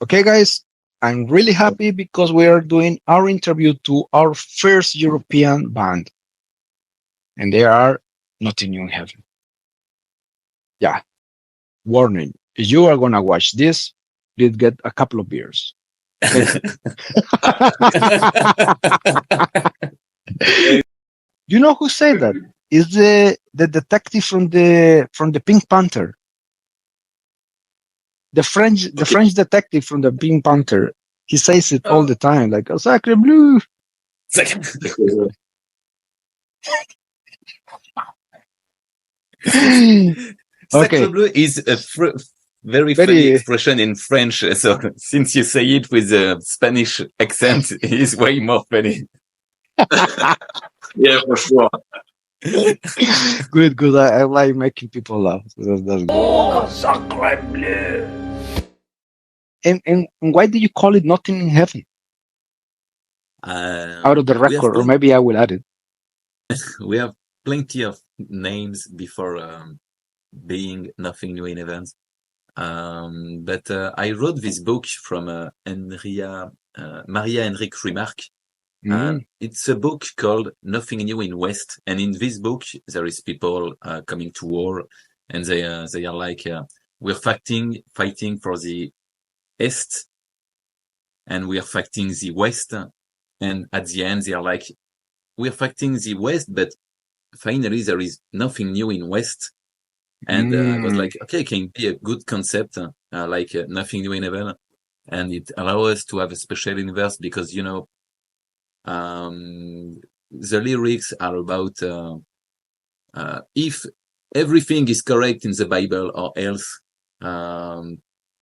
Okay, guys, I'm really happy because we are doing our interview to our first European band, and they are Nothing New in Heaven. Yeah, warning. If you are gonna watch this, please get a couple of beers. Okay. You know who said that? Is the detective from the Pink Panther, the French detective from the Pink Panther. He says it all the time, like "Oh, sacre bleu." Sacre Okay, bleu is a very funny very expression in French. So since you say it with a Spanish accent, it is way more funny. Yeah, for sure. good, good. I like making people laugh. That's good. Oh, sacre bleu. And why do you call it Nothing in Heaven? Out of the We have record, or maybe I will add it. we have plenty of names before being Nothing New in Heaven. But I wrote this book from Maria Henrique Remarque. It's a book called Nothing New in West, and in this book there is people coming to war, and they are like we're fighting for the East, and we are fighting the West, and at the end they are like we're fighting the West, but finally there is nothing new in West. And I was like, okay, it can be a good concept, like Nothing New in Heaven, and it allows us to have a special universe because the lyrics are about if everything is correct in the Bible or else,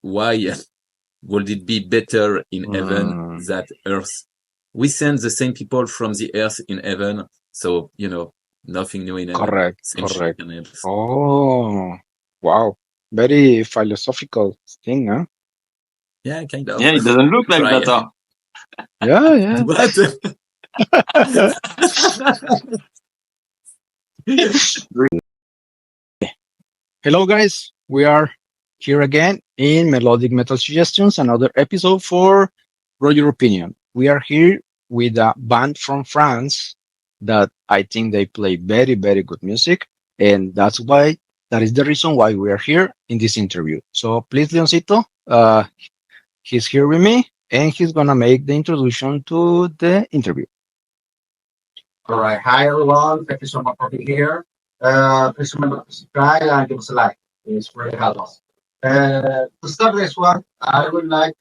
why would it be better in heaven than earth? We send the same people from the earth in heaven, so nothing new in heaven. Correct, Same correct. shit on earth. Oh, wow. Very philosophical thing, huh? Yeah, kind of. Yeah, it doesn't look like Try. that. Huh? Yeah, yeah. But Hello, guys. We are here again in Melodic Metal Suggestions, another episode for Roll Your Opinion. We are here with a band from France that I think they play very, very good music. And that is the reason why we are here in this interview. So please, Leoncito, he's here with me and he's going to make the introduction to the interview. All right. Hi, everyone. Thank you so much for being here. Please remember to subscribe and give us a like. It's really helps. To start this one, I would like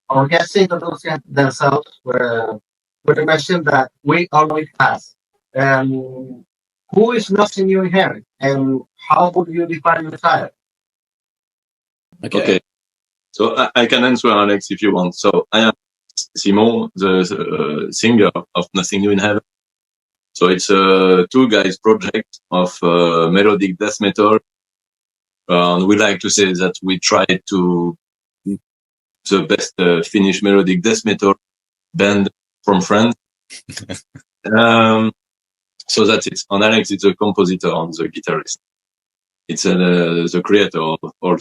our guests introduce themselves with a question that we always ask. Who is Nothing New in Heaven? And how would you define your style? Okay. So I can answer, Alex, if you want. So I am Simon, the singer of Nothing New in Heaven. So it's a two guys project of melodic death metal. We like to say that we try to the best Finnish melodic death metal band from France. So that's it. And Alex is the compositor and the guitarist. It's the creator of all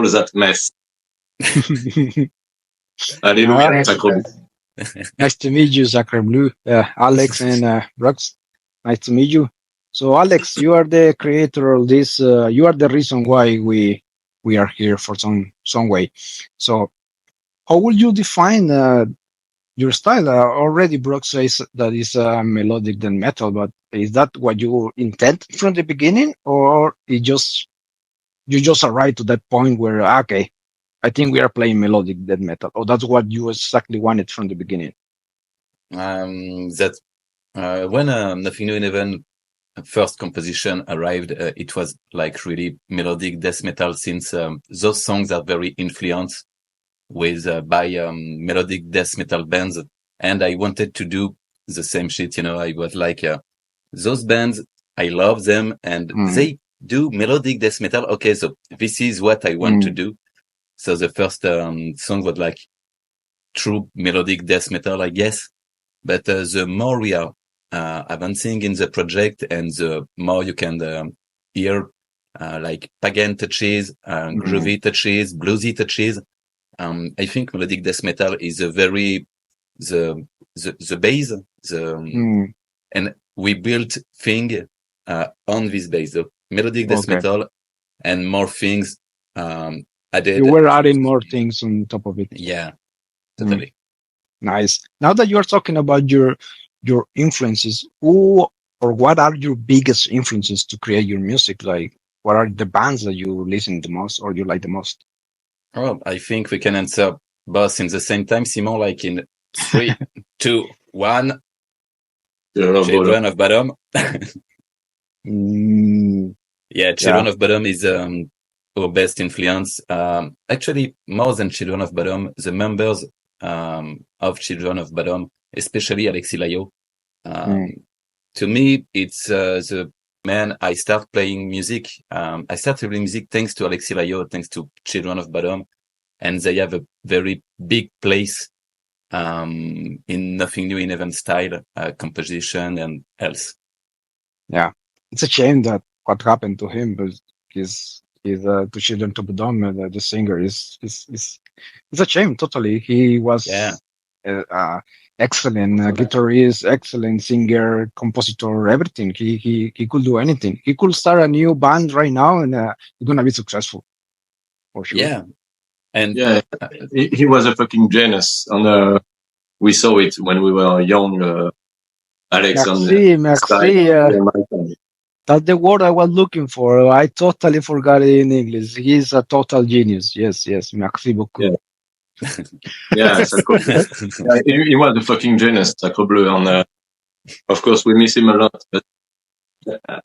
that mess. Hallelujah. Nice to meet you, Sacre Blue, Alex and Brooks. Nice to meet you. So, Alex, you are the creator of this. You are the reason why we are here for some way. So, how would you define your style? Already, Brooks says that is melodic than metal, but is that what you intend from the beginning, or you just arrived to that point where okay, I think we are playing melodic death metal, or that's what you exactly wanted from the beginning? That when Nothing New in Heaven first composition arrived, it was like really melodic death metal, since those songs are very influenced with by melodic death metal bands, and I wanted to do the same shit. I was like, those bands, I love them, and they do melodic death metal. Okay, so this is what I want to do. So the first song was like true melodic death metal, I guess. But the more we are advancing in the project, and the more you can hear like pagan touches, groovy touches, bluesy touches. I think melodic death metal is a very the base, and we built thing on this base, the melodic death metal, and more things added. You were adding more things on top of it. Yeah, totally. Nice. Now that you are talking about your influences, who or what are your biggest influences to create your music? Like, what are the bands that you listen the most or you like the most? Oh, I think we can answer both in the same time, Simon, like in 3, 2, 1. Children of Bodom. Yeah, Children of Bodom is our best influence. Actually, more than Children of Bodom, the members of Children of Bodom, especially Alexis Layo. To me, it's the man. I start playing music. I started playing music thanks to Alexis Layo, thanks to Children of Bodom, and they have a very big place in Nothing New in Heaven style composition and else. Yeah, it's a shame that what happened to him, but he's to Children of Bodom, the singer is it's a shame. Totally, he was excellent guitarist, excellent singer, compositor, everything. He could do anything. He could start a new band right now, and he's gonna be successful for sure. Yeah, and he was a fucking genius, and we saw it when we were young. Alex, merci. That's the word I was looking for. I totally forgot it in English. He's a total genius. Yes, merci beaucoup. Yeah, he was a fucking genius, Sacre Bleu, and of course we miss him a lot. But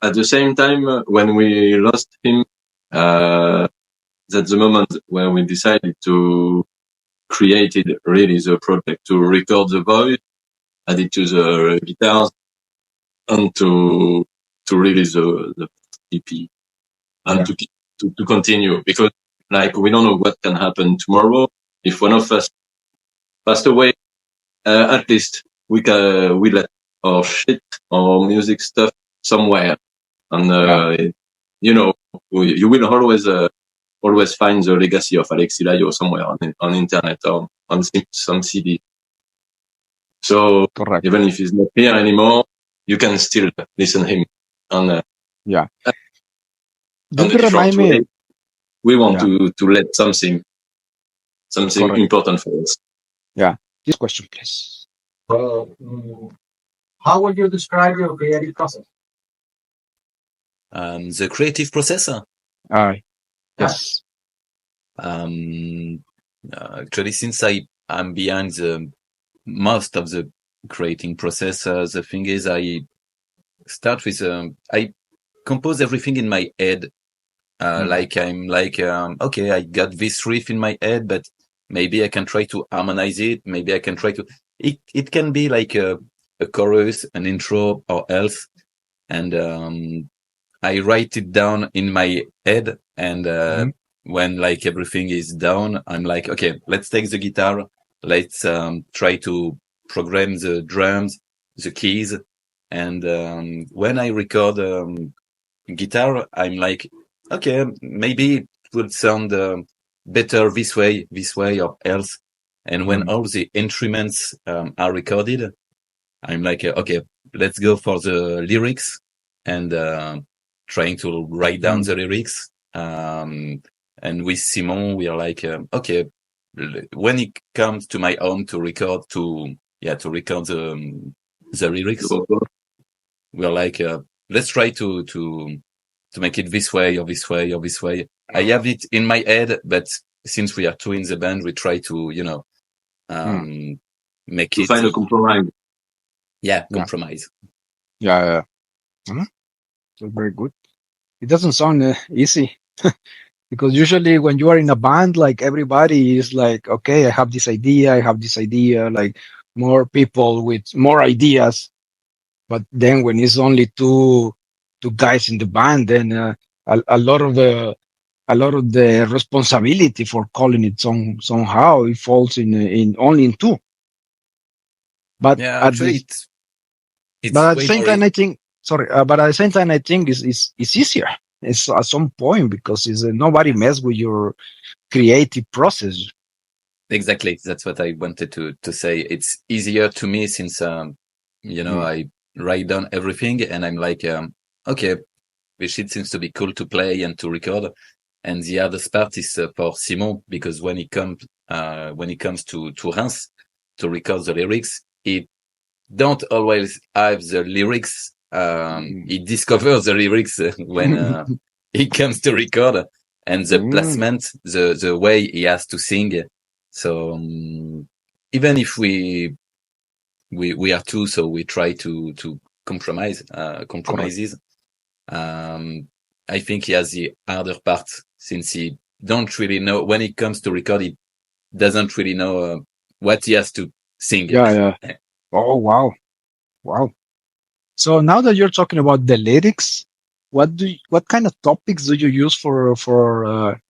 at the same time, when we lost him, that's the moment when we decided to create really the project, to record the voice, add it to the guitars, and to release the EP, and to continue, because like we don't know what can happen tomorrow. If one of us passed away, at least we let our shit, our music stuff somewhere, and you will always find the legacy of Alexis Layo somewhere on internet or on some CD. So even if he's not here anymore, you can still listen to him. And we want to let something important for us. Yeah. This question, please. How would you describe your creative process? The creative process? Yes. Actually, since I'm behind the most of the creating process, the thing is I start with I compose everything in my head. Okay, I got this riff in my head, but maybe I can try to harmonize it. Maybe I can try to. It can be like a chorus, an intro, or else, and I write it down in my head. And when like everything is down, I'm like, okay, let's take the guitar. Let's try to program the drums, the keys, and when I record guitar, I'm like, okay, maybe it would sound better this way or else. And when all the instruments are recorded, I'm like, okay, let's go for the lyrics and trying to write down the lyrics. And with Simon, we are like, okay, when it comes to my own to record the lyrics, we're like, let's try to make it this way or this way or this way. I have it in my head, but since we are two in the band, we try to, make to it find a compromise. Yeah, compromise. Yeah. That's very good. It doesn't sound easy because usually when you are in a band, like everybody is like, okay, I have this idea, like more people with more ideas. But then when it's only two guys in the band, then a lot of the responsibility for calling it somehow it falls in only in two. But yeah, actually, but at the same time, I think it's easier it's at some point because it's, nobody mess with your creative process. Exactly. That's what I wanted to say. It's easier to me since, I write down everything and I'm like, okay, this shit seems to be cool to play and to record. And the other part is for Simon, because when it comes to Reims to record the lyrics, he don't always have the lyrics. He discovers the lyrics when he comes to record, and the placement, the way he has to sing. So even if we are two, so we try to compromises. I think he has the harder part since he don't really know when it comes to record. He doesn't really know what he has to sing. Yeah. Oh wow. So now that you're talking about the lyrics, what kind of topics do you use for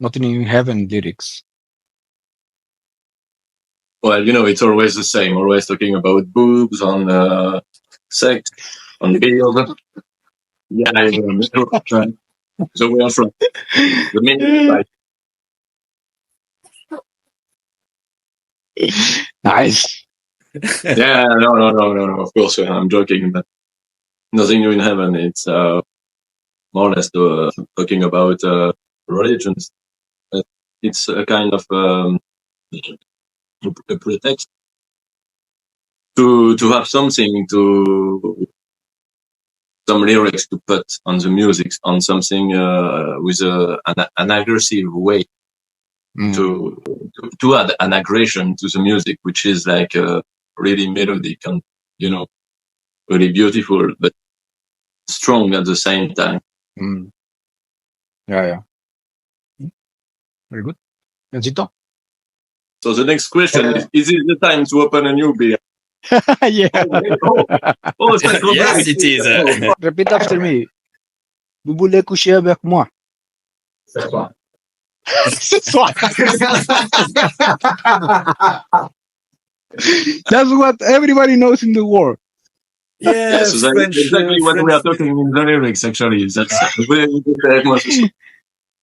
Nothing in Heaven lyrics? Well, it's always the same. Always talking about boobs, on sex, on beer. Yeah, so we are from the main side. Nice. Yeah, no. Of course, I'm joking, but Nothing New in Heaven. It's more or less talking about religions. It's a kind of a pretext to have something some lyrics to put on the music, on something with an aggressive way to add an aggression to the music, which is like really melodic and really beautiful, but strong at the same time. Yeah. Very good. Yancito? So the next question is it the time to open a new beer? Yeah. Yes, it is. Repeat after me. Vous voulez coucher avec moi? C'est toi. Ce soir. That's what everybody knows in the world. Yes, so that's exactly what we are talking in the lyrics, actually. That's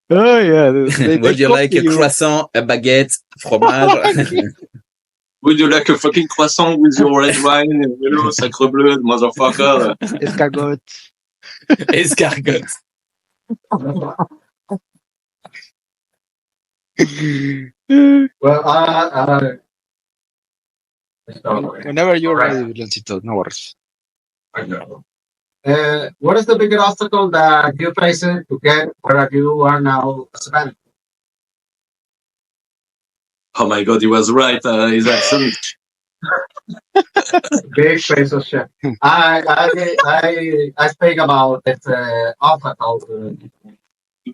Oh, yeah. Would you like a croissant, a baguette, fromage? Would you like a fucking croissant with your red wine? Sacre bleu, motherfucker. Escargot. Escargot. Well, whenever you're ready, Lancito, no worries. What is the biggest obstacle that you face to get where you are now as a band? Oh my God, he was right. His accent. Big face of shit. I speak about this obstacle.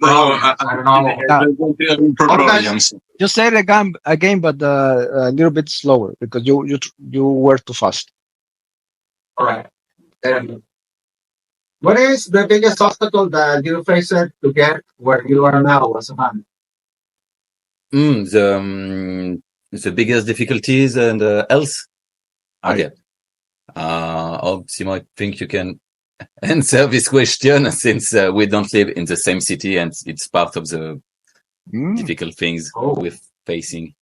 I don't know. Just say it again, but a little bit slower because you were too fast. All right. What is the biggest obstacle that you faced to get where you are now as a band? The biggest difficulties and else. Okay. Simon, I think you can answer this question since we don't live in the same city and it's part of the difficult things we're facing.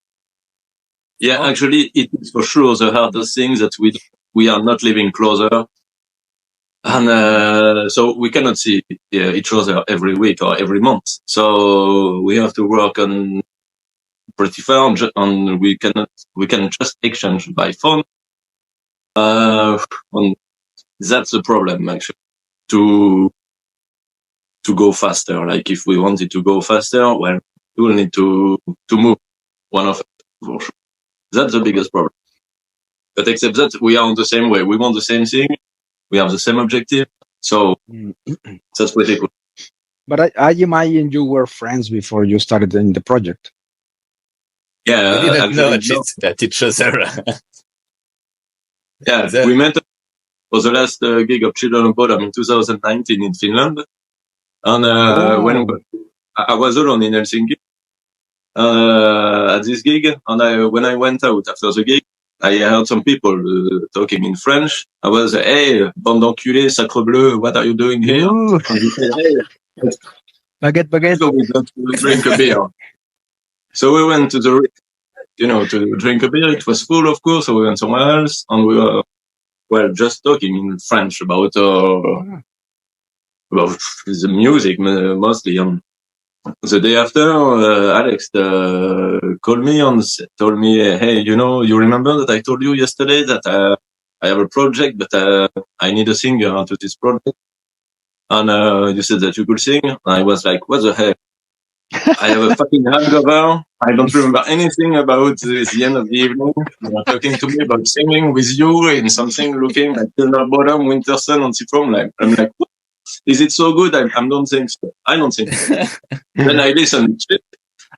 Yeah, actually, it is for sure the hardest thing that we are not living closer. And so we cannot see each other every week or every month. So we have to work on pretty far, and we can just exchange by phone. That's the problem, actually, to go faster. Like if we wanted to go faster, well, we will need to move one of us for sure. That's the biggest problem. But except that we are on the same way. We want the same thing. We have the same objective. So that's pretty cool. But I imagine you were friends before you started in the project. Yeah, I didn't know that it shows her. Yeah, we met for the last gig of Children of Bodom in 2019 in Finland. And when I was alone in Helsinki at this gig, and when I went out after the gig, I heard some people talking in French. I was, hey, bande d'enculés, sacre bleu, what are you doing here? And he said, hey, baguette. So we got to drink a beer. So we went to to drink a beer. It was full, of course. So we went somewhere else, and we were just talking in French about the music mostly. And the day after, Alex called me and told me, "Hey, you remember that I told you yesterday that I have a project, but I need a singer to this project, and you said that you could sing." And I was like, "What the heck? I have a fucking hangover. I don't remember anything about the end of the evening. You are talking to me about singing with you in something looking like Taylor Bottom, Winter Sun, and Citron. Like, I'm like, what? Is it so good? I don't think so. I don't think so." Then I listened to it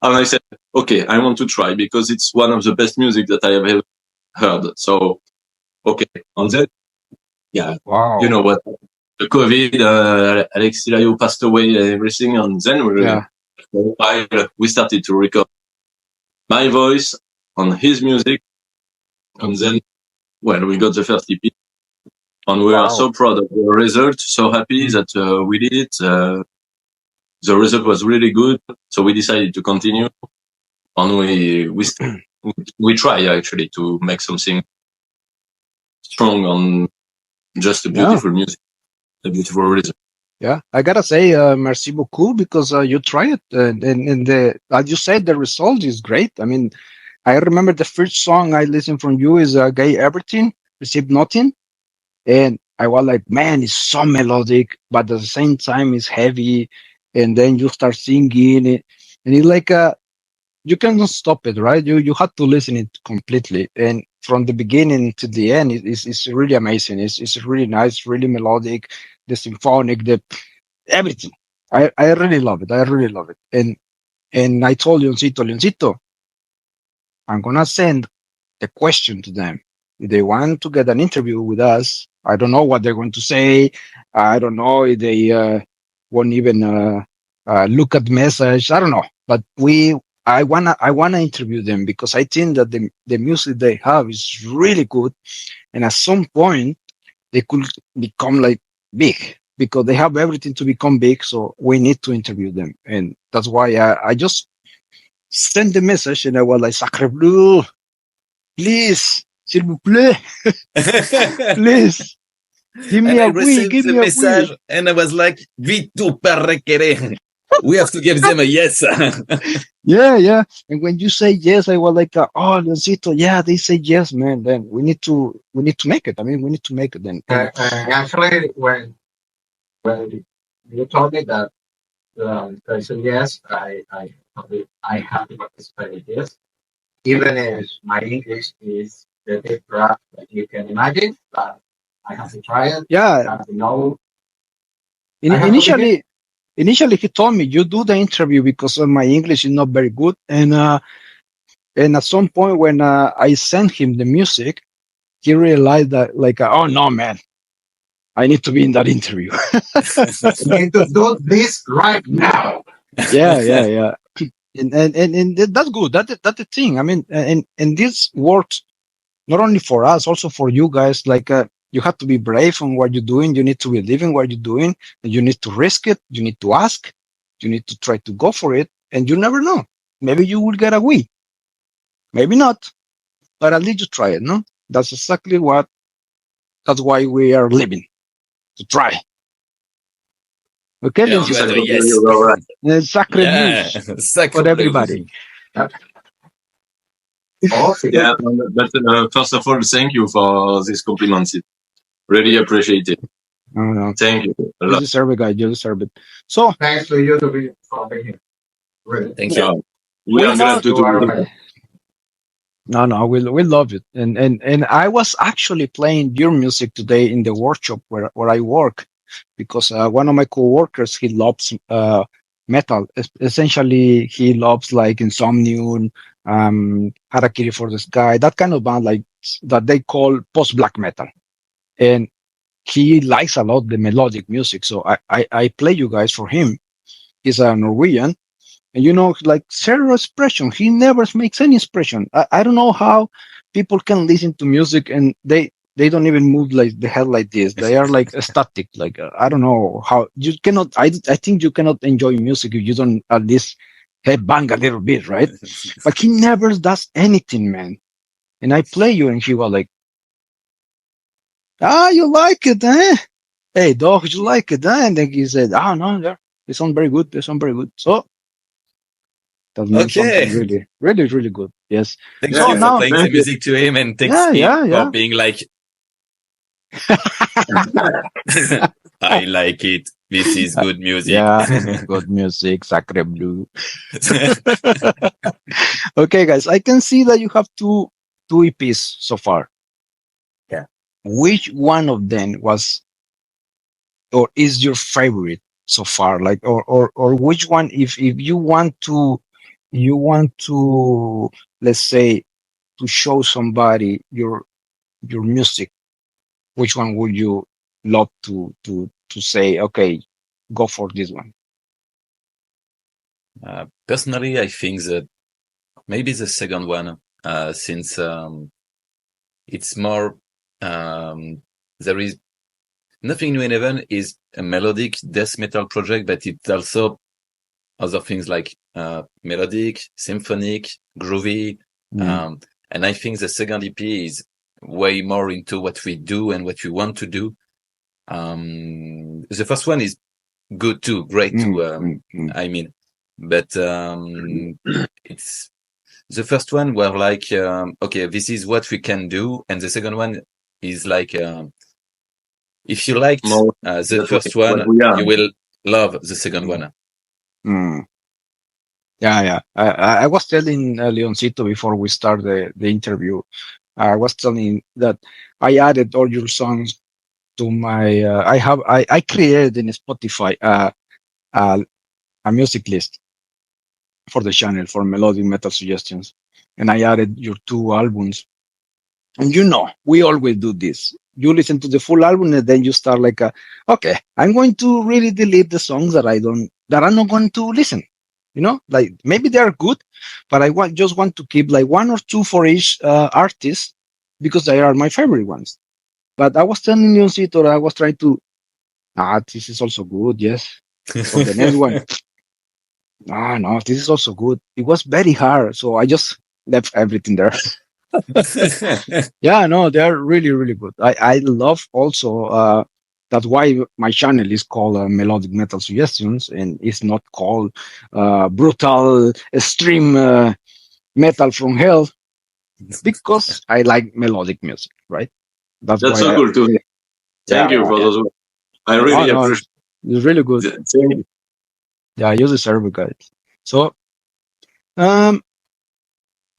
and I said, okay, I want to try because it's one of the best music that I have ever heard. So, okay. And then, yeah, Wow. you know what? The COVID, Alex Silayo passed away and everything. And then we started to record my voice on his music. And then, well, we got the first EP. And we are so proud of the result, so happy that we did it. The result was really good. So we decided to continue. And we try actually to make something strong on just a beautiful music, a beautiful result. Yeah, I gotta say, merci beaucoup, because you try it, and as you said, the result is great. I mean, I remember the first song I listened from you is "Gay Everything," "Received Nothing," and I was like, man, it's so melodic, but at the same time, it's heavy, and then you start singing it, and it's like you cannot stop it, right? You have to listen it completely, and from the beginning to the end, it's really amazing. It's really nice, really melodic, the symphonic, the everything. I really love it. I really love it. And I told Leoncito, I'm gonna send a question to them. If they want to get an interview with us, I don't know what they're going to say. I don't know if they won't even look at the message. I don't know, but I wanna interview them because I think that the music they have is really good, and at some point they could become like big because they have everything to become big. So we need to interview them, and that's why I just sent the message, and I was like, "Sacre bleu, please, s'il vous plaît, please." Give me And I a wee, received give the me a message wee. and I was like, Vitu per requerer. We have to give them a yes. Yeah. And when you say yes, I was like, oh, Leoncito, yeah, they say yes, man. Then we need to make it. I mean, we need to make it then. Actually, when you told me that I said yes, I have to participate in this, even if my English is the big crap that you can imagine. But I have to try it. I Yeah. have to know. Initially, he told me you do the interview because my English is not very good, and at some point when I sent him the music, he realized that like, oh no, man, I need to be in that interview. I need to do this right now. Yeah. And that's good. That's the thing. I mean, and this works not only for us, also for you guys. Like, you have to be brave on what you're doing. You need to believe in what you're doing, and you need to risk it. You need to ask. You need to try to go for it, and you never know. Maybe you will get a win. Maybe not, but at least you try it. No, that's exactly what. That's why we are living, to try. Okay, Yeah, Leoncito? you had a Exactly, yes. you were right. Sacre Yeah, bleu sacre for everybody. Awesome. Yeah, but first of all, thank you for these compliments. Really appreciate it. No. Thank you a You lot. deserve it, guys. You deserve it. So, Thanks to you to be for being here. Really. Thank you. Yeah, we are glad to You do are it. right. no, we love it. And I was actually playing your music today in the workshop where I work, because one of my coworkers, he loves metal. Essentially, he loves like Insomnium, Harakiri for the Sky, that kind of band, like that they call post black metal. And he likes a lot the melodic music. So I play you guys for him. He's a Norwegian. And like zero expression. He never makes any expression. I don't know how people can listen to music and they they don't even move like the head like this. They are like static. Like I don't know how you cannot. I think you cannot enjoy music if you don't at least head bang a little bit, right? But he never does anything, man. And I play you, and he was like, "Ah, you like it, eh? Hey, dog, you like it, eh?" And then he said, "Ah, no, they sound very good. They sound very good." So that means something Okay. really, really, really good. Yes. Thank So you for now, playing the music to him, and thanks yeah, him yeah, for yeah. being like, I like it. This is good music. Yeah, this is good music, Sacre Blue. Okay, guys, I can see that you have two EPs so far. Yeah. Which one of them was or is your favorite so far? Like, or which one, if you want to, let's say, to show somebody your music, which one would you love to say, okay, go for this one? Personally, I think that maybe the second one, since it's more, there is Nothing New in Heaven is a melodic death metal project, but it's also other things like melodic, symphonic, groovy. And I think the second EP is way more into what we do and what we want to do. The first one is good too, great too. I mean, but it's the first one were like, okay, this is what we can do, and the second one is like, if you liked the first one, you will love the second one. Yeah. I was telling Leoncito before we start the interview. I was telling that I added all your songs to my. I created in Spotify a music list for the channel for melodic metal suggestions, and I added your two albums. And we always do this. You listen to the full album, and then you start like, okay, I'm going to really delete the songs that I'm not going to listen. Like maybe they are good, but I just want to keep like one or two for each artist because they are my favorite ones. But I was telling you, Cito, I was trying to, this is also good. Yes. For the next one, no, this is also good. It was very hard, so I just left everything there. Yeah, no, they're really, really good. I love also, that's why my channel is called Melodic Metal Suggestions, and it's not called brutal extreme metal from hell, because I like melodic music, right? That's so cool to hear. Thank you for those words. I really appreciate it. It's really good. Thank you. Yeah, you deserve it, guys. So,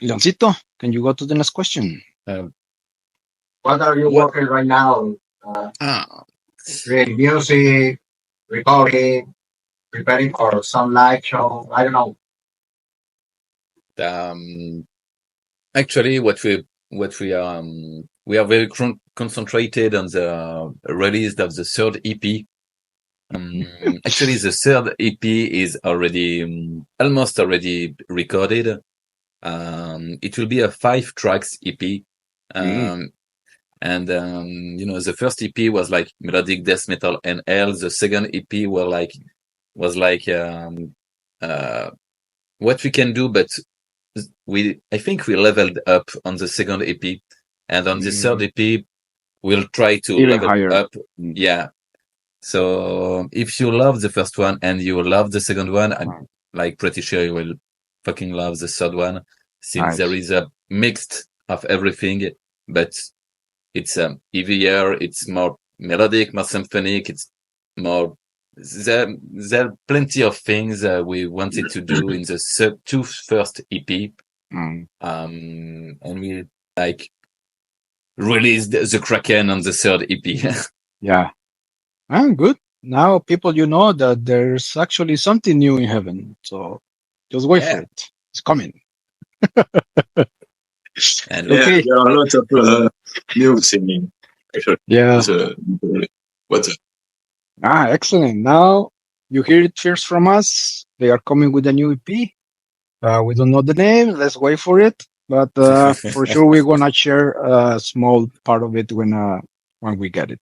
Leoncito, can you go to the next question? What are you working right now? Creating music, recording, preparing for some live show. I don't know. Actually, we are very concentrated on the release of the third EP. Actually, the third EP is already almost already recorded. It will be a 5 tracks EP. And the first EP was like melodic death metal and hell. The second EP was like what we can do, but I think we leveled up on the second EP, and on the third EP we'll try to even level higher up. Yeah. So if you love the first one and you love the second one, I'm like pretty sure you will fucking love the third one, since there is a mixed of everything, but it's heavier, it's more melodic, more symphonic, it's more. There are plenty of things we wanted to do in the two first EP, and we like released the Kraken on the third EP. Yeah. Good. Now people, that there's actually something new in heaven. So just wait for it. It's coming. And okay. There are lots of new singing. Actually. Yeah. What's up? Excellent. Now you hear it first from us. They are coming with a new EP. We don't know the name. Let's wait for it. but for sure we're gonna share a small part of it when we get it.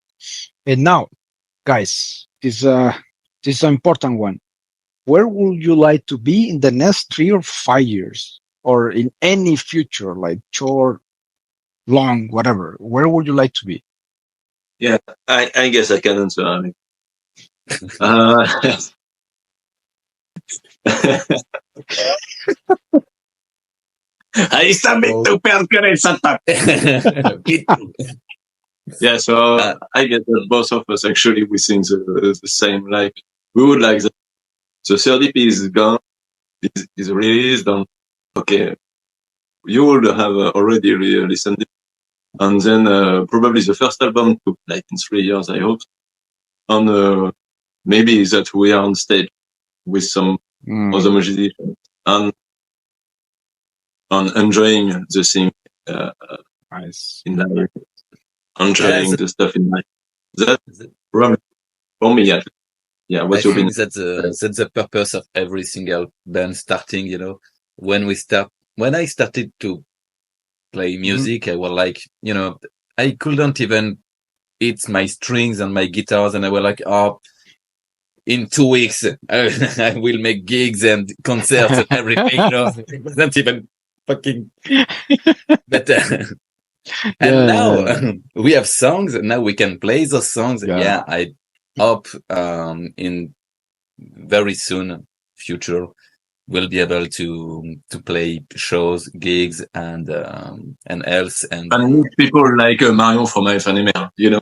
And now, guys, this is an important one. Where would you like to be in the next 3 or 5 years, or in any future, like short, long, whatever? Where would you like to be? Yeah, I guess I can answer. Alex. Uh, Ahí está mi super Yeah, so I guess that both of us actually we think the same. Like we would like the third EP is gone, is released, and okay, you would have already listened, and then probably the first album took like in 3 years, I hope, and maybe that we are on stage with some other musicians and enjoying the thing Nice. in life, enjoying the stuff in life. That's probably for me. Yeah, what's your opinion? That's the purpose of every single band starting, you know. When I started to play music, I was like, you know, I couldn't even hit my strings and my guitars, and I was like, oh, in 2 weeks, I will make gigs and concerts and everything, you know. It wasn't even fucking better. And now we have songs, and now we can play those songs. Yeah, I hope in very soon future we'll be able to play shows, gigs, and else and meet people like Marion from EP9, you know.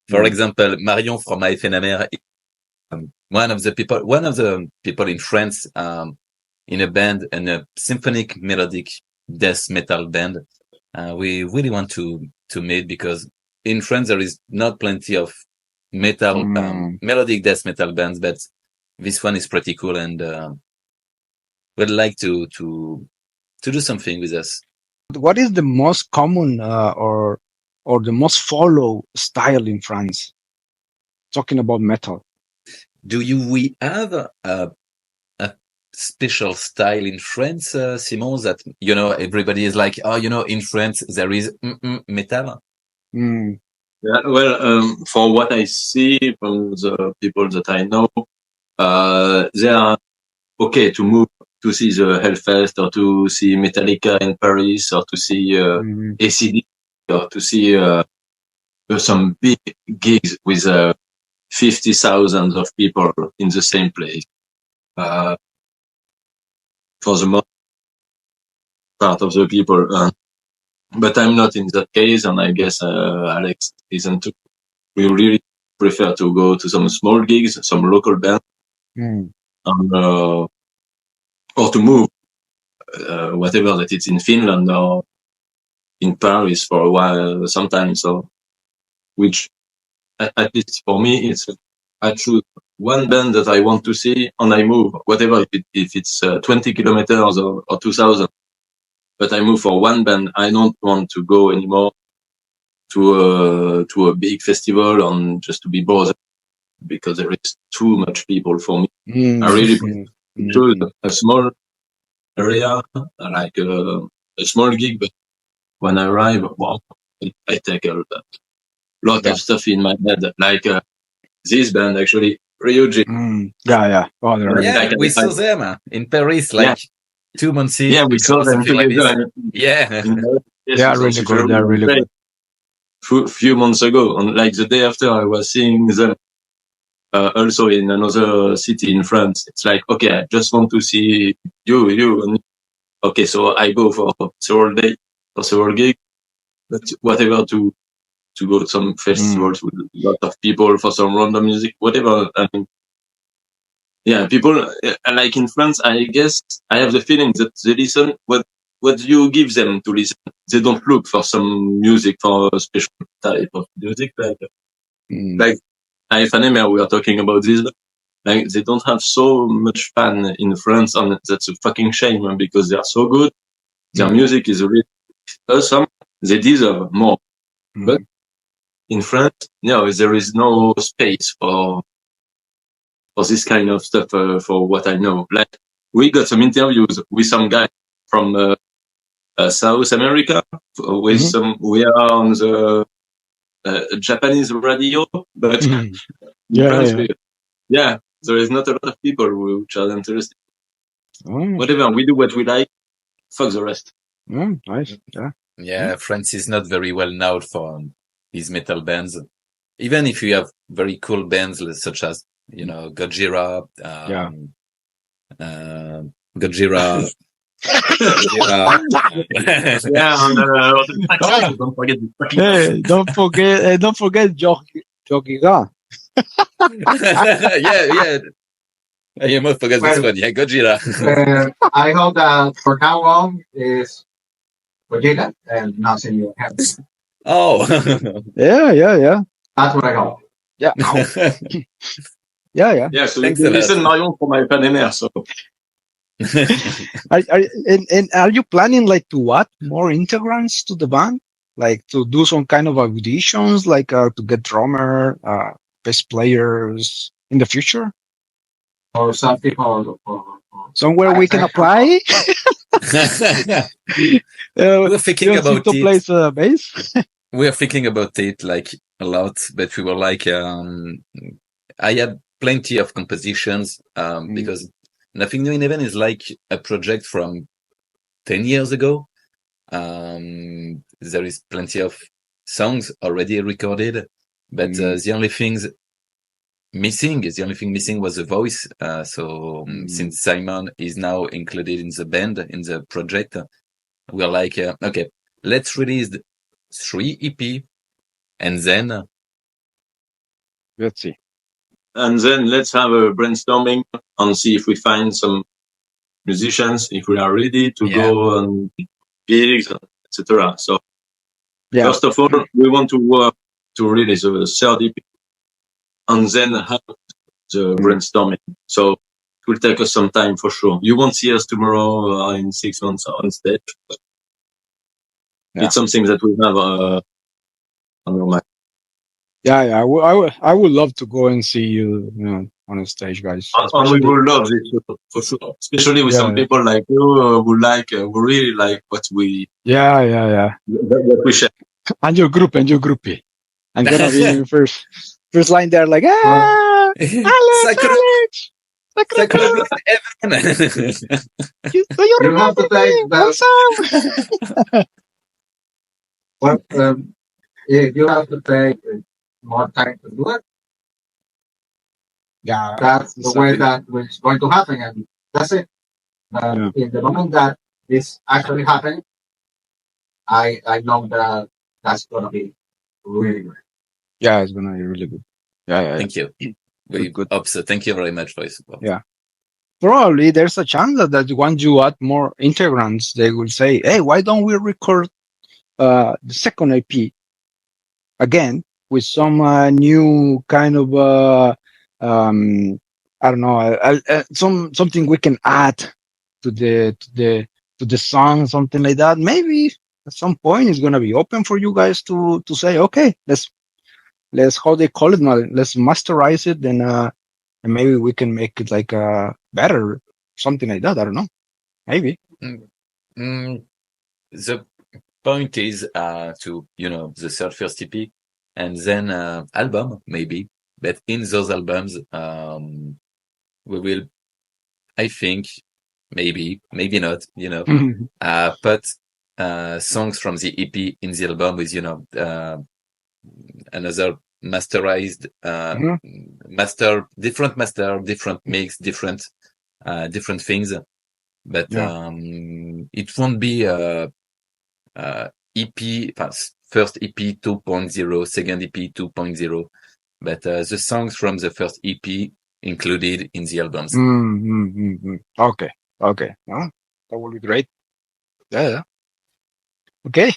For example, Marion from EP9, one of the people in France in a band, and a symphonic melodic death metal band. We really want to meet, because in France there is not plenty of metal melodic death metal bands, but this one is pretty cool, and we'd like to do something with us. What is the most common or the most followed style in France? Talking about metal. We have a special style in France, Simon, that, you know, everybody is like, oh, you know, in France there is metal? Yeah, well, for what I see from the people that I know, they are okay to move to see the Hellfest, or to see Metallica in Paris, or to see ACD, or to see some big gigs with 50,000 of people in the same place. For the most part of the people, but I'm not in that case, and I guess Alex isn't too. We really prefer to go to some small gigs, some local bands, and, or to move, whatever that it's in Finland or in Paris for a while sometimes. So, which at least for me, it's I choose one band that I want to see and I move, whatever, if it's 20 kilometers or 2,000. But I move for one band. I don't want to go anymore to a big festival and just to be bothered, because there is too much people for me. I really choose a small area, like a small gig, but when I arrive, wow, I take a lot of stuff in my head, like this band actually, Ryuji. Oh, yeah, we saw them in Paris, like 2 months ago. Yeah, we saw them together. Yeah, yeah, really good. They're really good. Few months ago, and like the day after, I was seeing them also in another city in France. It's like, okay, I just want to see you. And okay, so I go for several days, for several gigs, but whatever to go to some festivals with a lot of people for some random music, whatever. I mean, yeah, people like in France, I guess I have the feeling that they listen what you give them to listen. They don't look for some music, for a special type of music, like EP9, we are talking about this. Like, they don't have so much fan in France, and that's a fucking shame, because they are so good. Their music is really awesome. They deserve more. But in France, no, there is no space for this kind of stuff, for what I know. Like, we got some interviews with some guy from South America with some. We are on the Japanese radio, but in France, there is not a lot of people which are interested. Whatever, we do what we like. Fuck the rest. Nice. Yeah, France is not very well known for his metal bands. Even if you have very cool bands such as, Gojira, Gojira. Don't forget Jogiga. yeah. You must forget this one. Yeah, Gojira. I hope that for now on is Gojira and nothing you have. Oh. Yeah. That's what I hope. Yeah. Yeah. Yeah, so Thanks you a lot. listen Marion for my Panamera, so. Are you planning to add more integrants to the band? Like to do some kind of auditions, to get drummer, bass players in the future? Or some people. Somewhere we can apply? We're thinking about it. Plays bass? We're thinking about it a lot, but we were I had plenty of compositions, because Nothing New in Heaven is like a project from 10 years ago. There is plenty of songs already recorded, but the only thing missing was the voice. Since Simon is now included in the band, in the project, we're okay, let's release 3 EP and then let's see. And then let's have a brainstorming and see if we find some musicians, if we are ready to go on gigs, etc. So first of all, we want to work to release the 3rd EP and then have the brainstorming. So it will take us some time for sure. You won't see us tomorrow or in 6 months on stage. It's something that we have on our mind. Yeah. I would love to go and see you, on a stage, guys. And we will love this for sure, especially with some people like you who really like what we. Yeah. What we share. And your groupie. I'm gonna be first line there, Alex. You have to play that. Well, you have to play more time to do it. Yeah, that's the way that it's going to happen, and that's it. In the moment that this actually happening, I know that that's gonna be really good. Yeah, it's gonna be really good. Yeah. Thank you. Very good. So thank you very much for your support. Yeah. Probably there's a chance that once you add more integrants, they will say, "Hey, why don't we record the second EP again with some new kind of I don't know, something we can add to the song, something like that. Maybe at some point it's gonna be open for you guys to say, okay, let's how they call it now, let's masterize it, and maybe we can make it better, something like that. I don't know, maybe. The point is to the first EP and then album maybe, but in those albums we will, I think, maybe not, put songs from the EP in the album with another masterized different mix, different things, but it won't be EP first EP 2.0, second EP 2.0, but the songs from the first EP included in the albums. Okay. Well, that would be great. Yeah. Okay.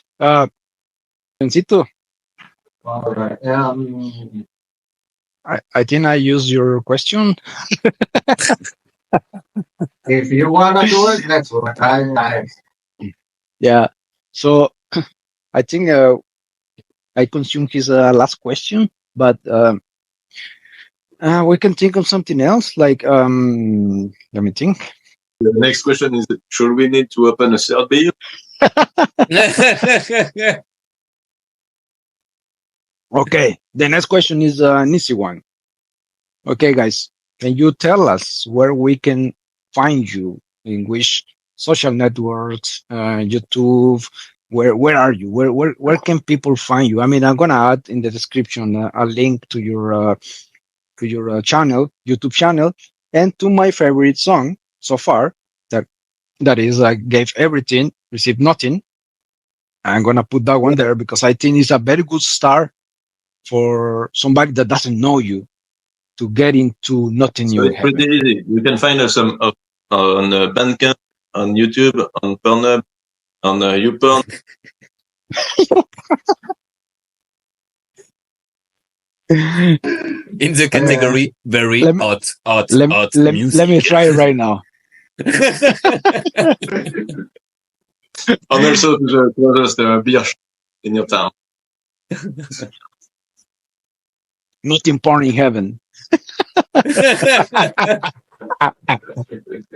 Sencito. All right. I think I used your question. If you wanna do it, that's what I. Yeah. So I think I consumed his last question, but we can think of something else. Let me think. The next question is: should we need to open a third beer? Okay, the next question is an easy one. Okay, guys, can you tell us where we can find you? In which social networks, YouTube? Where are you? Where can people find you? I mean, I'm gonna add in the description a link to your channel, YouTube channel, and to my favorite song so far. That is, I gave everything, received nothing. I'm gonna put that one there because I think it's a very good start for somebody that doesn't know you to get into Nothing So New in it's pretty Heaven. easy. You can find us on Bandcamp, on YouTube, on Pornhub, on YouPorn. In the category very let me- hot let music. me try it right now. And also to the closest beer shop in your town. Nothing Porn in Heaven.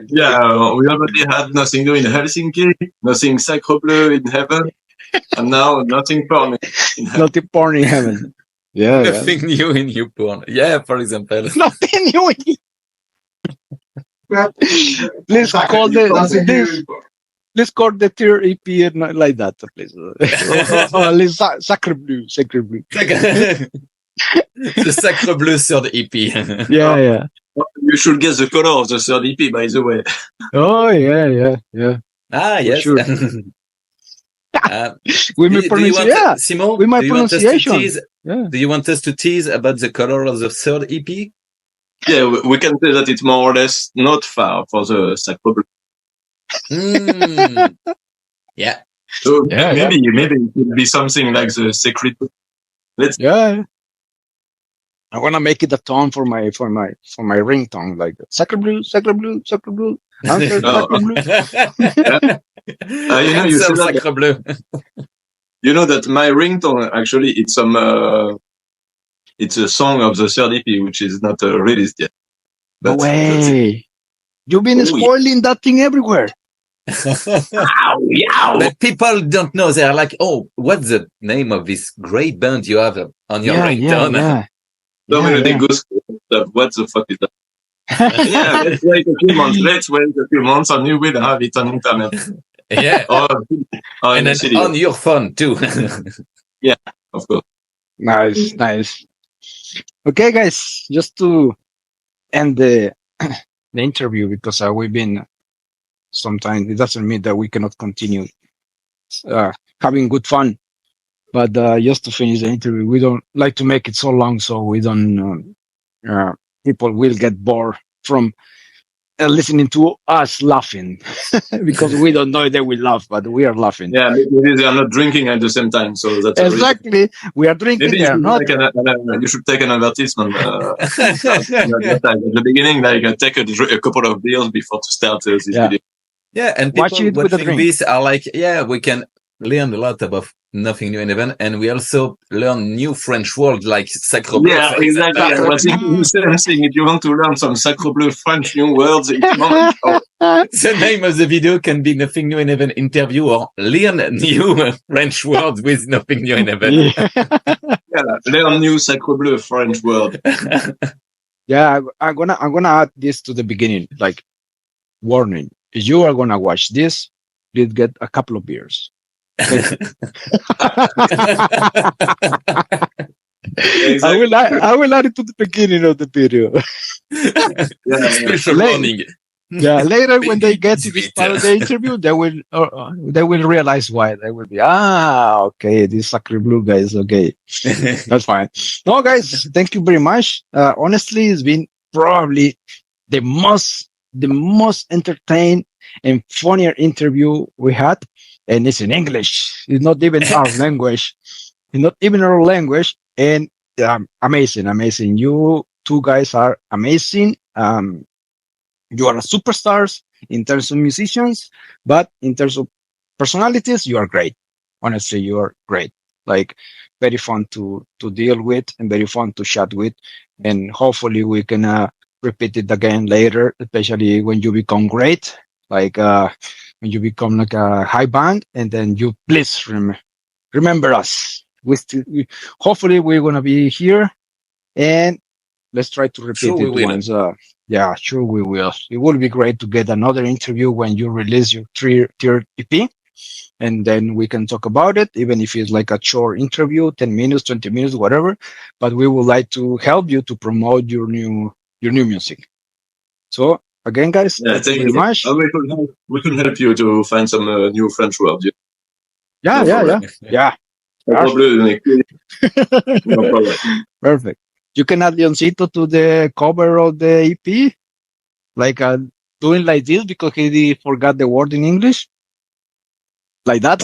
Yeah, we already had Nothing New in Helsinki, Nothing Sacre Bleu in Heaven, and now Nothing Porn in Heaven. Nothing Porn in Heaven. Yeah, yeah. Nothing new in YouPorn. Yeah, for example. Nothing new. Let's call let's call the tier EP like that, please. Let's Sacre Bleu, Sacre Bleu. The Sacre Bleu third EP. Yeah, yeah. You should guess the color of the third EP, by the way. Oh, yeah. Ah, yes. sure. With my pronunciation, yeah. Simon, With my do you want us to pronunciation. tease? Yeah. Do you want us to tease about the color of the third EP? Yeah, we can say that it's more or less not far for the Sacre Bleu. Yeah. So Yeah, maybe it could be something like the Secret. Yeah. I wanna make it a tone for my ringtone, like Sacre Bleu, Sacre Bleu, Sacre Bleu. Answer Sacre Bleu. You know, you Answer said that, Sacre Bleu. you know that my ringtone actually it's it's a song of the third EP which is not released yet. No But that's it. way. You've been Oh, yeah. spoiling that thing everywhere. But people don't know. They're like, oh, what's the name of this great band you have on your ringtone? So Yeah, many yeah. goose. What the fuck is that? Yeah, let's wait a few months. Let's wait a few months and you will have it on internet. Yeah. Or in And the then city. on your phone too. Of course. Nice. Okay, guys, just to end the interview because we've been sometimes it doesn't mean that we cannot continue having good fun. But just to finish the interview, we don't like to make it so long, so we don't. People will get bored from listening to us laughing because we don't know if they will laugh, but we are laughing. Yeah, maybe they are not drinking at the same time, so that's Exactly. We are drinking. Maybe They are not. you should take an advertisement at the beginning, like take a couple of beers before to start this Yeah. video. Yeah, and Watch people it with a watching drink. this are like, yeah, we can learn a lot about Nothing New in Heaven, and we also learn new French words like Sacre Bleu. Yeah, for exactly. example. I was thinking the same thing. If you want to learn some Sacre Bleu French new words, it's not. The name of the video can be Nothing New in Heaven interview or learn new French words with Nothing New in Heaven. Yeah, learn new Sacre Bleu French word. Yeah, I'm gonna add this to the beginning, like warning. If you are gonna watch this, please get a couple of beers. Exactly. I will add it to the beginning of the video. Yeah, Special Late- warning. Yeah, later when they get to this Sweet. part of the interview, they will realize why. They will be okay, this Sacre Blue guys, okay, that's fine. No, guys, thank you very much. Honestly, it's been probably the most entertaining and funnier interview we had, and it's in English. It's not even our language. It's not even our language, and amazing. You two guys are amazing. You are superstars in terms of musicians, but in terms of personalities, you are great. Honestly, you are great. Like very fun to deal with and very fun to chat with. And hopefully we can repeat it again later, especially when you become great. Like when you become like a high band, and then you please remember us. Hopefully we're gonna be here, and let's try to Sure, repeat we it will. once. Yeah, sure we will. It will be great to get another interview when you release your third EP, and then we can talk about it, even if it's like a short interview, 10 minutes, 20 minutes, whatever. But we would like to help you to promote your new music. So again, guys, Yeah, thank you thank very you. much. We could help you to find some new French words. Yeah. Yeah, No yeah, yeah, problem. yeah. Sacre bleu, no problem. Perfect. You can add Leoncito to the cover of the EP, like doing like this because he forgot the word in English, like that.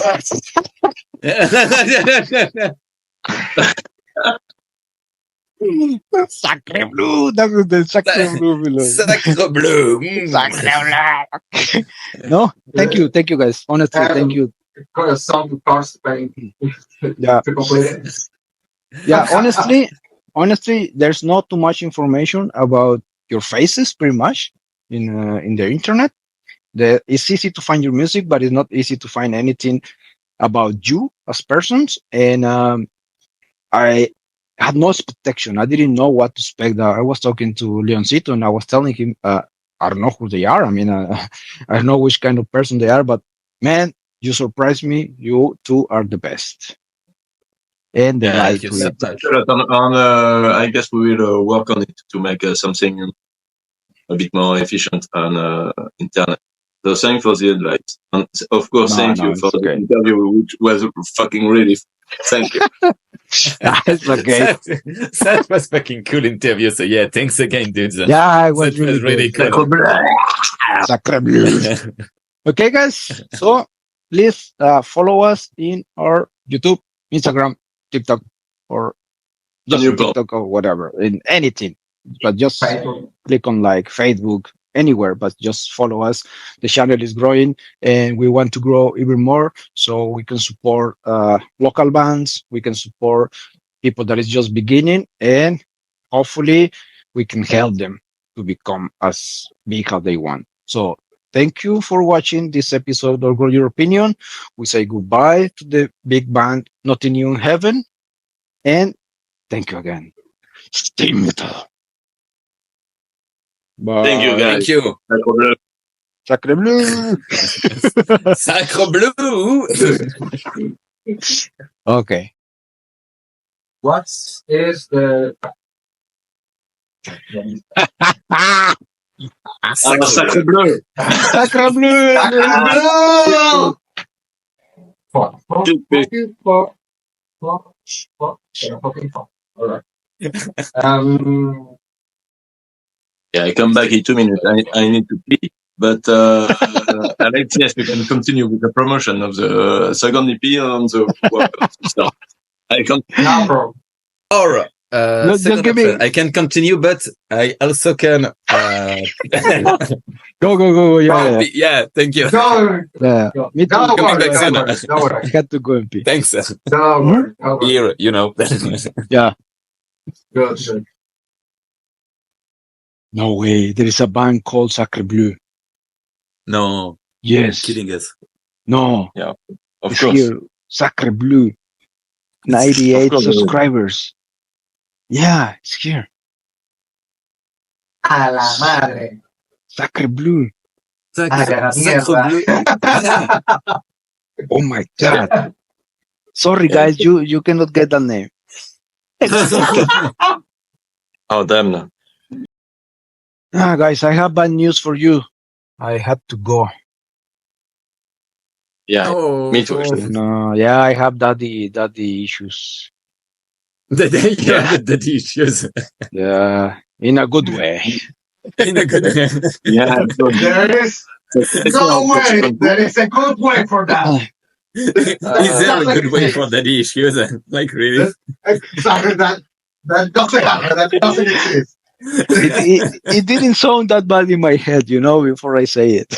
Sacre bleu. That was the sacre bleu below. Sacre bleu. Sacre bleu. No, thank you, guys. Honestly, thank you. Some to participate. Yeah. To complete it. Yeah, honestly, there's not too much information about your faces, pretty much, in the internet. It's easy to find your music, but it's not easy to find anything about you as persons. And I had no expectation. I didn't know what to expect. I was talking to Leoncito, and I was telling him, I don't know who they are. I mean, I don't know which kind of person they are, but man, you surprised me. You two are the best. And the Yeah, light thank you to so it. much. I guess we will work on it to make something a bit more efficient on internet. So thanks for the advice. And of course, No, thank no, you for it's the okay. interview, which was fucking really. Thank you. It's okay. That was fucking cool interview. So yeah, thanks again, dudes. Yeah, it was That was really good. cool. Sacre bleu. Okay, guys. So please follow us in our YouTube, Instagram, TikTok, or just New TikTok or whatever, in anything. But just Facebook. click on like Facebook, anywhere, but just follow us. The channel is growing and we want to grow even more so we can support local bands, we can support people that is just beginning, and hopefully we can help them to become as big as they want. So thank you for watching this episode of Grow Your Opinion. We say goodbye to the big band Nothing New in Heaven, and thank you again. Stay metal. Bye. Thank you, guys. Thank you. Sacre bleu. Sacre bleu. Okay. What is the Sacre bleu. Sacre bleu. for? All right. Yeah, I come back in 2 minutes. I need to pee. But Alex, yes, we can continue with the promotion of the second EP on the workouts and stuff. I can. No problem. Or Just second give me- option, I can continue, but I also can. Go. Yeah. Yeah, thank you. Don't Yeah. Me too. don't Coming worry. back soon. Don't worry. I had to go and pee. Thanks. Don't worry. Don't worry. Here, you know. Yeah. Good. No way. There is a band called Sacre Bleu. No, Yes. kidding us. No. Of It's course. here. Sacre Bleu. 98 Of course. subscribers. Yeah, it's here. A la madre. Sacre Bleu. Sacre mierda. bleu. Oh my god. Sorry guys, you cannot get the name. Oh, damn. No. Guys, I have bad news for you. I had to go. Yeah, Oh, me too. No, yeah, I have daddy issues. the issues Yeah, in a good way. in a good way. Yeah. There is no way. There is a good way for that. Is there a good way for daddy issues? Like really? Exactly that doesn't happen. That doesn't exist. It didn't sound that bad in my head, before I say it.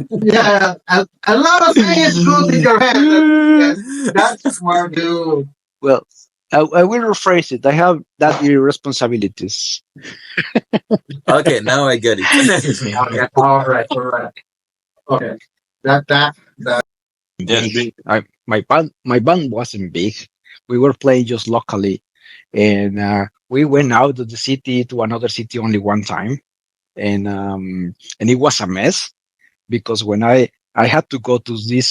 Yeah, a lot of things goes in your head. That's where you. Well, I will rephrase it. I have daddy responsibilities. Okay, now I get it. Okay, all right. Okay. That. Yes, Big. My band wasn't big. We were playing just locally, and we went out of the city to another city only one time, and it was a mess because when I had to go to the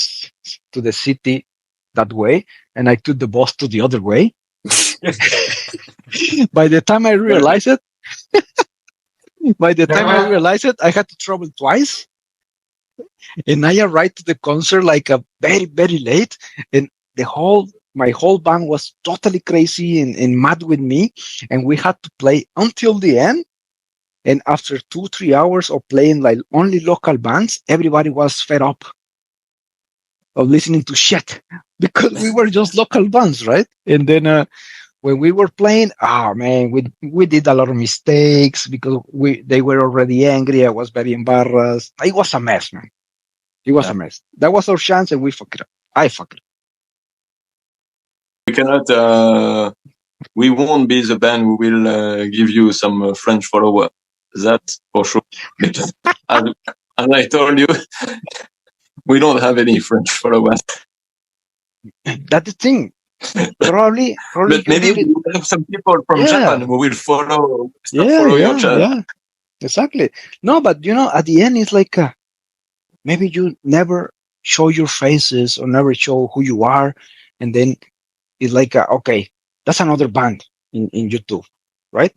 city that way, and I took the bus to the other way. By the time I realized it, I had to travel twice, and I arrived to the concert like a very very late, and my whole band was totally crazy and mad with me, and we had to play until the end. And after 2 3 hours of playing like only local bands, everybody was fed up of listening to shit because we were just local bands, right? And then when we were playing, oh man, we did a lot of mistakes because they were already angry. I was very embarrassed. It was a mess, man. It was a mess. That was our chance, and we fucked it up. I fucked it up. we cannot. We won't be the band who will give you some French follower. That's for sure. Because as I told you, we don't have any French followers. That's the thing. Probably But you maybe need it. we will have some people from Yeah. Japan who will follow Yeah, your channel. yeah, exactly. No, but at the end, it's like maybe you never show your faces or never show who you are, and then it's like okay, that's another band in YouTube, right?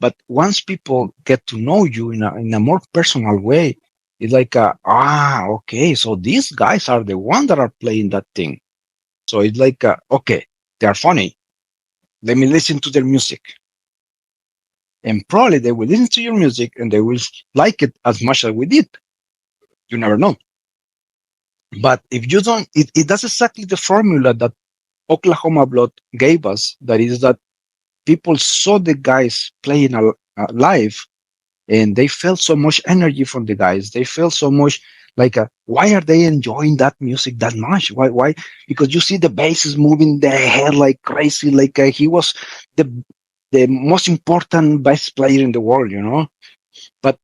But once people get to know you in a more personal way, it's like okay, so these guys are the ones that are playing that thing. So it's like okay, they are funny. Let me listen to their music. And probably they will listen to your music and they will like it as much as we did. You never know. But if you don't, that's exactly the formula that Oklahoma Blood gave us. That is that people saw the guys playing live, and they felt so much energy from the guys. They felt so much like, why are they enjoying that music that much? Why? Because you see the bass is moving their head like crazy, like he was the most important bass player in the world, But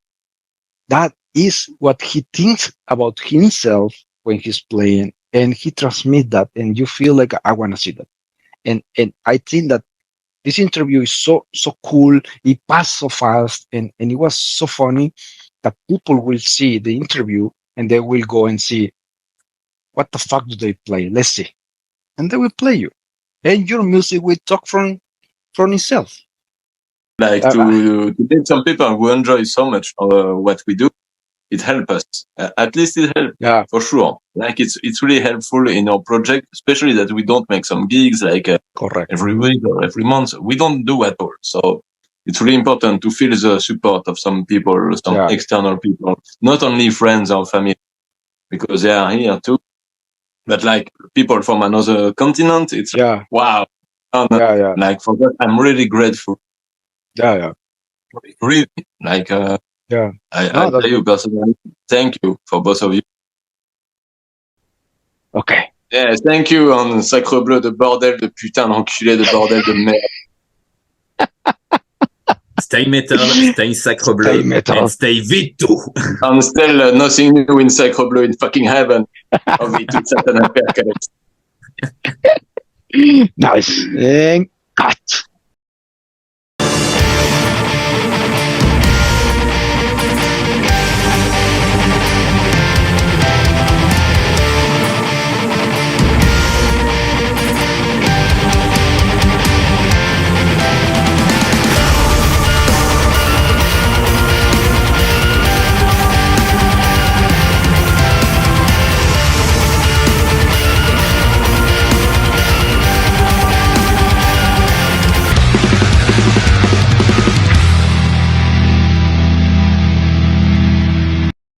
that is what he thinks about himself when he's playing, and he transmits that, and you feel like I want to see that. And I think that this interview is so cool. It passed so fast, and it was so funny that people will see the interview and they will go and see what the fuck do they play. Let's see, and they will play you, and your music will talk from itself. Like to meet some people who enjoy so much what we do, it helps us. At least it helps, Yeah, for sure. Like it's really helpful in our project, especially that we don't make some gigs like correct. every week or every month. We don't do at all. So it's really important to feel the support of some people, some external people, not only friends or family, because they are here too, but like people from another continent. It's wow. Yeah. Like for that, I'm really grateful. Yeah. Really, like Yeah. I tell you personally, thank you for both of you. Okay. Yeah, thank you on Sacre Bleu de bordel de putain d'enculé de bordel de merde. Stay metal, stay Sacre Bleu, and stay Vito. I'm still nothing new in Sacre Bleu in fucking heaven. Of Vito Satan. Nice. And cut.